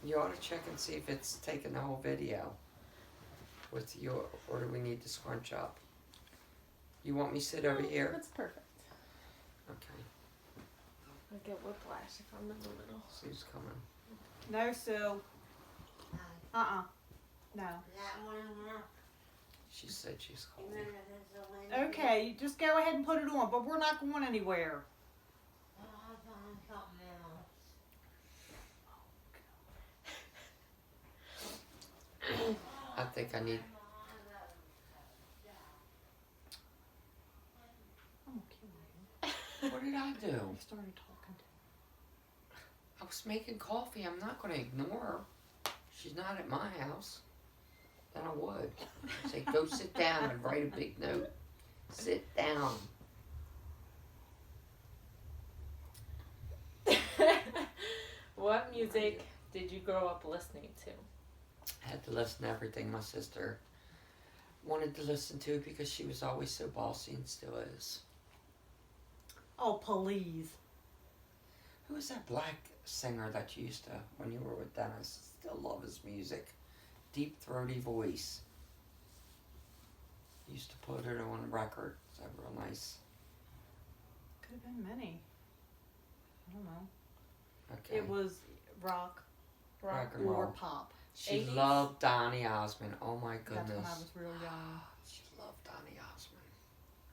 You ought to check and see if it's taking the whole video. With your, or do we need to scrunch up? You want me to sit over here? That's perfect. Okay. I get whiplash if I'm in the middle. See who's coming. No, Sue. No. She said she's calling. Okay, just go ahead and put it on, but we're not going anywhere. I think I need. What did I do? You started talking to I was making coffee. I'm not going to ignore her. She's not at my house. Then I would. Say, go sit down and write a big note. Sit down. What music did you grow up listening to? I had to listen to everything my sister wanted to listen to because she was always so bossy and still is. Oh, please. Who was that black singer that you used to, when you were with Dennis? Still love his music. Deep throaty voice. Used to put it on record. It's real nice. Could have been many. I don't know. Okay. It was rock Rock and or roll. pop. She 80s? loved Donny Osmond. Oh my goodness. That's when I was real young. She loved Donny Osmond.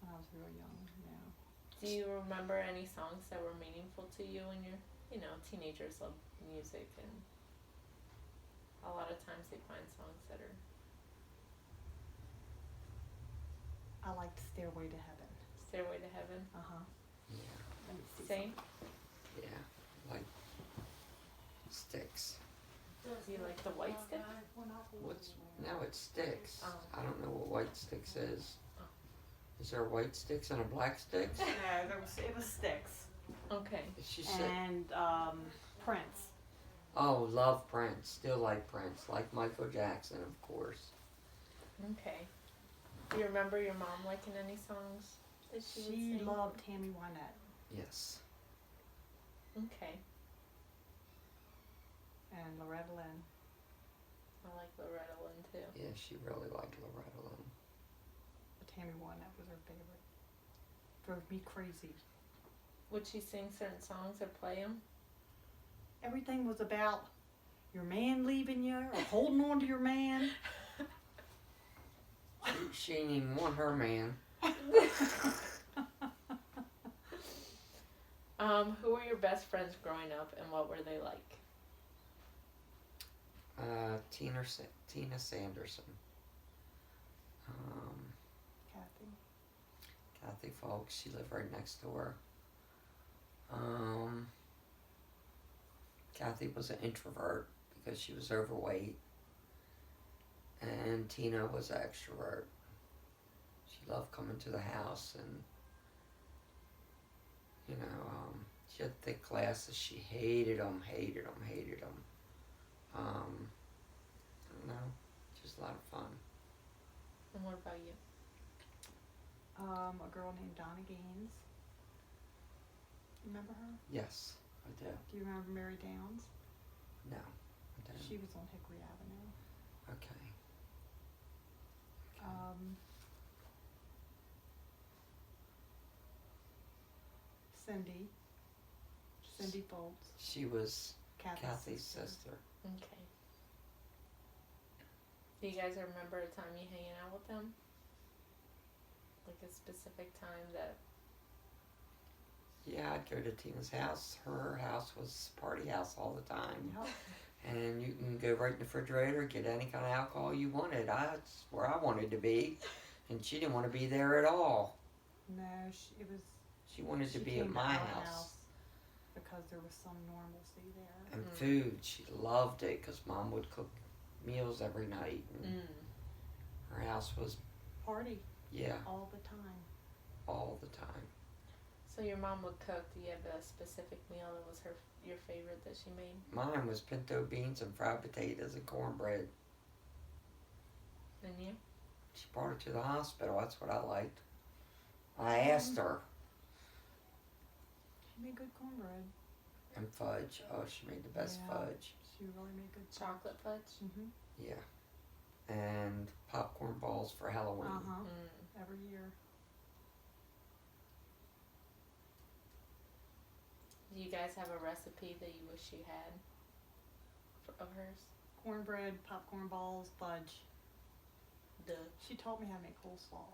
When I was real young, yeah. Do you remember any songs that were meaningful to you when you're, teenagers love music, and a lot of times they find songs that are I liked Stairway to Heaven. Stairway to Heaven. Yeah. Let me see Same. Yeah. Like Sticks. Do you like the White Stick? What's now it Sticks. Oh. I don't know what White Sticks is. Oh. Is there White Sticks and a Black Sticks? No, it was Styx. Okay. She said, And Prince. oh, love Prince. Still like Prince. Like Michael Jackson, of course. Okay. Do you remember your mom liking any songs that she would She sing? loved Tammy Wynette Yes. Okay. and Loretta Lynn. I like Loretta Lynn too. Yeah, she really liked Loretta Lynn. But Tammy Wynette was her favorite. Drove me crazy. Would she sing certain songs or play them? Everything was about your man leaving you or holding on to your man. She didn't even want her man. Who were your best friends growing up, and what were they like? Tina Sanderson. Kathy. Kathy Folks. She lived right next door. Kathy was an introvert because she was overweight. And Tina was an extrovert. She loved coming to the house and, she had thick glasses. She hated them. I don't know, just a lot of fun. And what about you? A girl named Donna Gaines. Remember her? Yes, I do. Do you remember Mary Downs? No, I don't. She was on Hickory Avenue. Okay. Cindy Foltz. She was Kathy's sister. Okay. Do you guys remember a time you hanging out with them? Like a specific time that... Yeah, I'd go to Tina's house. Her house was party house all the time. Yep. And you can go right in the refrigerator, get any kind of alcohol you wanted. That's where I wanted to be. And she didn't want to be there at all. No, She wanted to she be came at to my our house. because there was some normalcy there. And food, she loved it because Mom would cook meals every night. And her house was, Party yeah, all the time. all the time. So your mom would cook. Do you have a specific meal that was your favorite that she made? Mine was pinto beans and fried potatoes and cornbread. And you? She brought it to the hospital. That's what I liked. I asked her. She made good cornbread. And fudge. Oh, she made the best Yeah. fudge. She really made good Chocolate fudge. Mm-hmm. Yeah. And popcorn balls for Halloween. Uh-huh. Mm. Every year. Do you guys have a recipe that you wish you had of hers? Cornbread, popcorn balls, fudge. Duh. She taught me how to make coleslaw.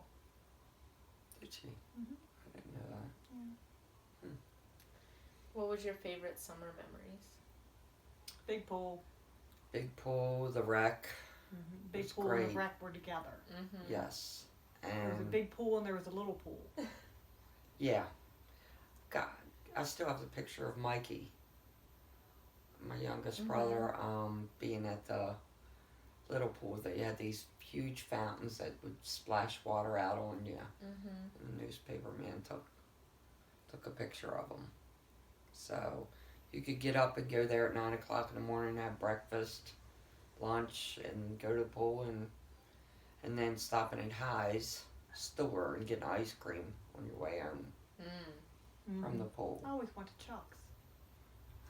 Did she? Mhm. I didn't know that. What was your favorite summer memories? Big pool. Big pool, the wreck. Mm-hmm. Big was pool and great. the wreck were together. Mm-hmm. Yes. There was a And big pool and there was a little pool. yeah. God, I still have the picture of Mikey, my youngest Mhm. brother, being at the little pool. They had these huge fountains that would splash water out on you. Mm-hmm. And the newspaper man took a picture of them. So you could get up and go there at 9 o'clock in the morning, have breakfast, lunch, and go to the pool, and then stopping at High's store and getting ice cream on your way home from the pool. I always went to Chuck's.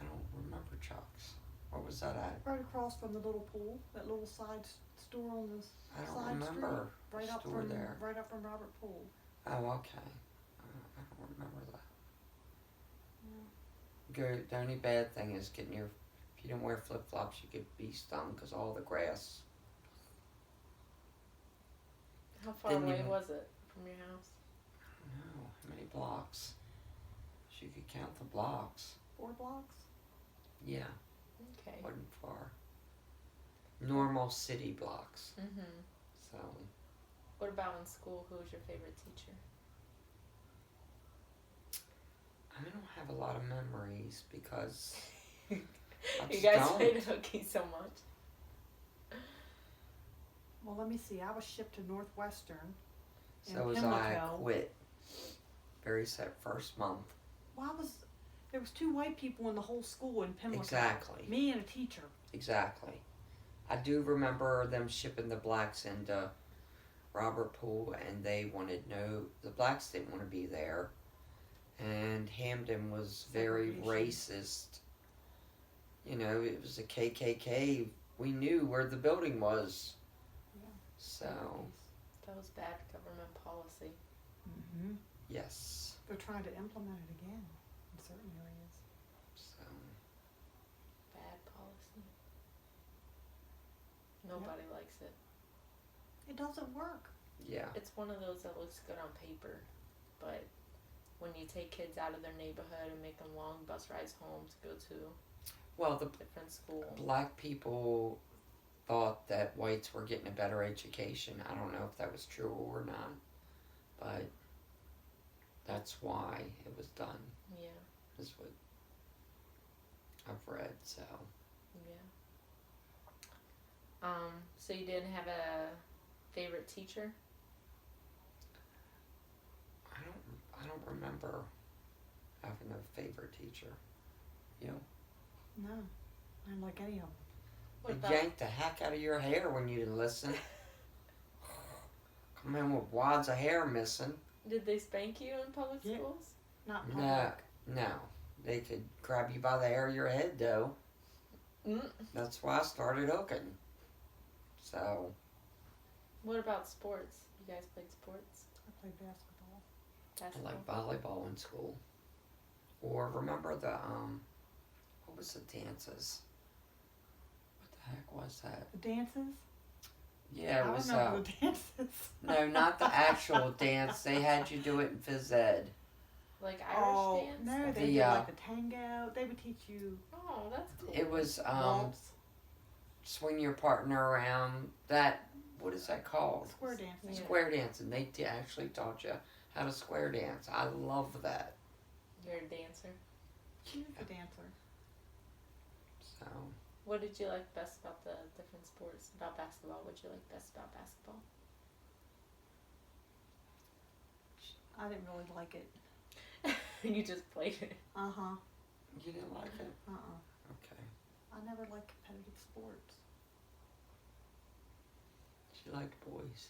I don't remember Chuck's. What was that at? Right across from the little pool, that little side store on the I don't side remember street, right the up store from there. right up from Robert Pool. Oh, okay. I don't remember that. Yeah. The only bad thing is if you don't wear flip flops, you could be stung because all the grass. How far Didn't away even- was it from your house? I don't know how many blocks. You could count the blocks. 4 blocks. Yeah, Okay. wasn't far. Normal city blocks. Mm-hmm. So What about in school? Who was your favorite teacher? I don't have a lot of memories because I You just guys don't. played hooky so much. Well, let me see. I was shipped to Northwestern. in So was I. Pimlico. Quit. Very first month. Well, there was 2 white people in the whole school in Pimlico. Exactly. Me and a teacher. Exactly. I do remember them shipping the blacks into Robert Pool, and the blacks didn't want to be there, and Hamden was very Segregation. racist. You know, it was a KKK. We knew where the building was. Yeah. So, That was bad government policy. Mm-hmm. yes. They're trying to implement it again in certain areas. So, Bad policy. Nobody likes it. It doesn't work. yeah. It's one of those that looks good on paper, but when you take kids out of their neighborhood and make them long bus rides home to go to Well, the different school. black people thought that whites were getting a better education. I don't know if that was true or not, but that's why it was done, Yeah, is what I've read, so. yeah. So you didn't have a favorite teacher? I don't remember having a favorite teacher. You know, No, I didn't like any of them. What they about yanked the heck out of your hair when you didn't listen. Come in with wads of hair missing. did they spank you in public Yeah. schools? Not No, public. no. They could grab you by the hair of your head, though. Mm. That's why I started hooking. So, What about sports? You guys played sports? I played basketball. I Basketball? like volleyball in school. Or remember the, what was the dances? What the heck was that? The dances? Yeah, it I was, remember the dances. no, not the actual dance. They had you do it in phys ed. Like Irish dance? No, they The, did like the tango. They would teach you Oh, that's cool. It was, waltz, swing your partner around. That, what is that called? square dancing. Yeah. Square dancing. They actually taught you how to square dance. I love that. You're a dancer. She was a dancer. So, What did you like best about the different sports? About basketball? What did you like best about basketball? I didn't really like it. You just played it. Uh-huh. you didn't like it? Uh-uh. Okay. I never liked competitive sports. She liked boys.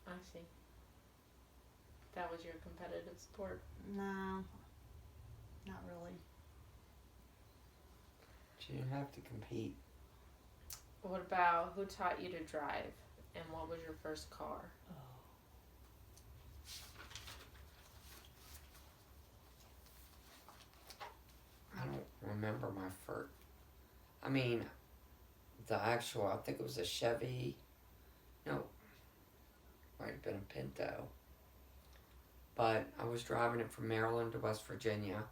I see. That was your competitive sport. No. Not really. She She didn't have to compete. What about who taught you to drive, and what was your first car? I don't remember my first. I mean, the actual, I think it was a Chevy. No, might have been a Pinto. But I was driving it from Maryland to West Virginia.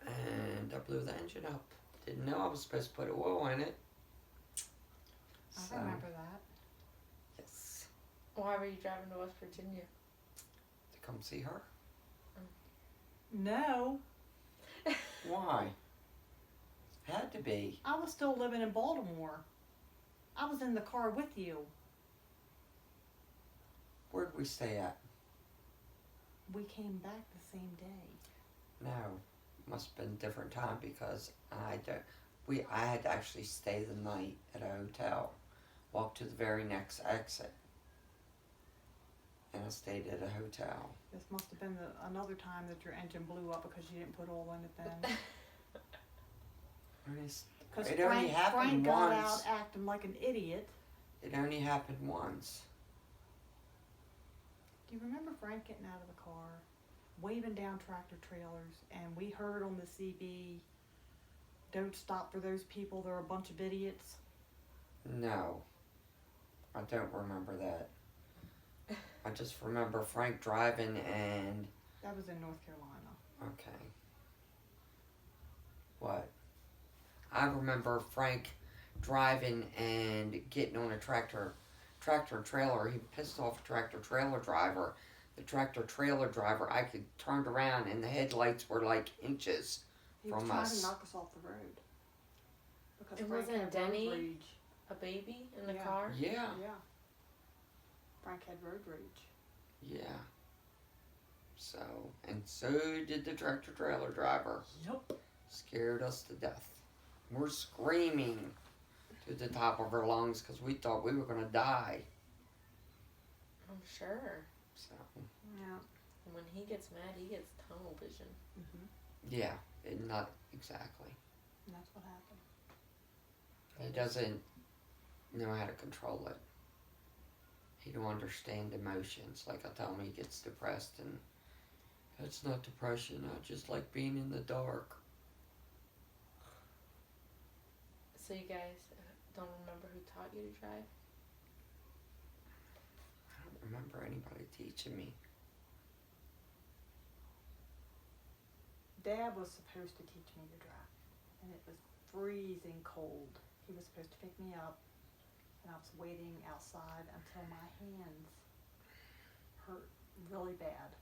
And I blew the engine up. Didn't know I was supposed to put oil in it. I remember that. Yes. Why were you driving to West Virginia? To come see her. No, Why? Had to be. I was still living in Baltimore. I was in the car with you. Where'd we stay at? We came back the same day. No. Must have been a different time because I had to actually stay the night at a hotel. Walk to the very next exit. And I stayed at a hotel. This must have been another time that your engine blew up because you didn't put oil in it then. Because It only happened Frank got once. out acting like an idiot. It only happened once. Do you remember Frank getting out of the car, waving down tractor trailers, and we heard on the CB, "Don't stop for those people, they're a bunch of idiots"? No. I don't remember that. I just remember Frank driving and... That was in North Carolina. Okay. What? I remember Frank driving and getting on a tractor trailer. He pissed off a tractor trailer driver. The tractor trailer driver, I could turned around and the headlights were like inches. He was From trying us. to knock us off the road. Because It Frank wasn't had Denny? road rage. A baby in the Yeah. car? Yeah, Yeah. Frank had road rage. yeah. So did the tractor trailer driver. Yep. Scared us to death. We're screaming to the top of our lungs because we thought we were going to die. I'm sure. So, Yeah. And when he gets mad, he gets tunnel vision. yeah, not exactly. And that's what happened. He doesn't know how to control it. He don't understand emotions. Like I tell him, he gets depressed, and that's not depression. I just like being in the dark. So you guys don't remember who taught you to drive? I don't remember anybody teaching me. Dad was supposed to teach me to drive, and it was freezing cold. He was supposed to pick me up, and I was waiting outside until my hands hurt really bad.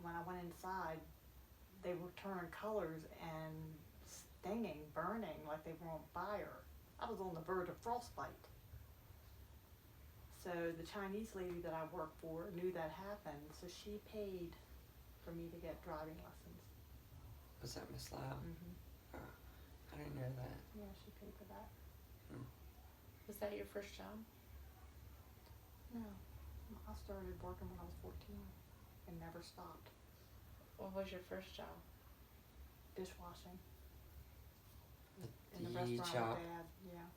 When I went inside, they were turning colors and stinging, burning like they were on fire. I was on the verge of frostbite. So the Chinese lady that I worked for knew that happened, so she paid for me to get driving lessons. Was that Miss Lau? Mm-hmm. I didn't know that. Yeah, she paid for that. Was that your first job? No, I started working when I was 14 and never stopped. What was your first job? Dishwashing in the The restaurant job. with Dad. Yeah,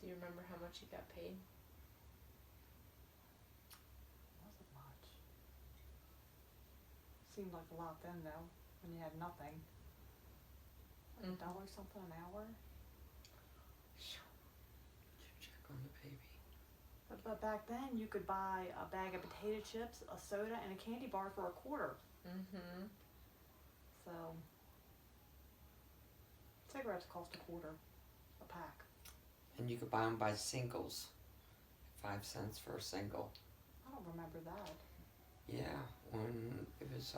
Do you remember how much you got paid? wasn't much. Seemed like a lot then though, when you had nothing. Like Mhm. $1 something an hour. Did you check on the baby? But back then you could buy a bag of potato chips, a soda, and a candy bar for $0.25. Mm-hmm. So cigarettes cost $0.25 a pack. And you could buy them by singles. 5 cents for a single. I don't remember that. Yeah, when it was,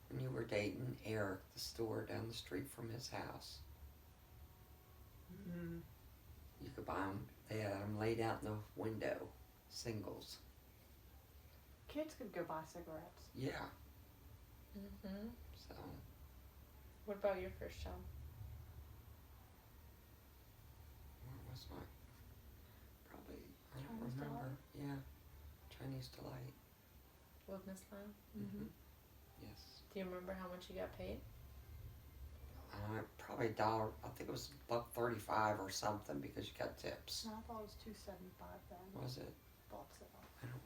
when you were dating Eric, the store down the street from his house. Mm-hmm. You could buy them, they had them laid out in the window, singles. Kids could go buy cigarettes. Yeah, Mm-hmm. so, What about your first job? where was my, probably, I don't Chinese remember. Yeah, Chinese Delight. With Miss Lam? Mm-hmm. Yes. Do you remember how much you got paid? Probably $1. I think it was $1.35 or something because you got tips. No, I thought it was $2.75 then. Was it? Thought so. I don't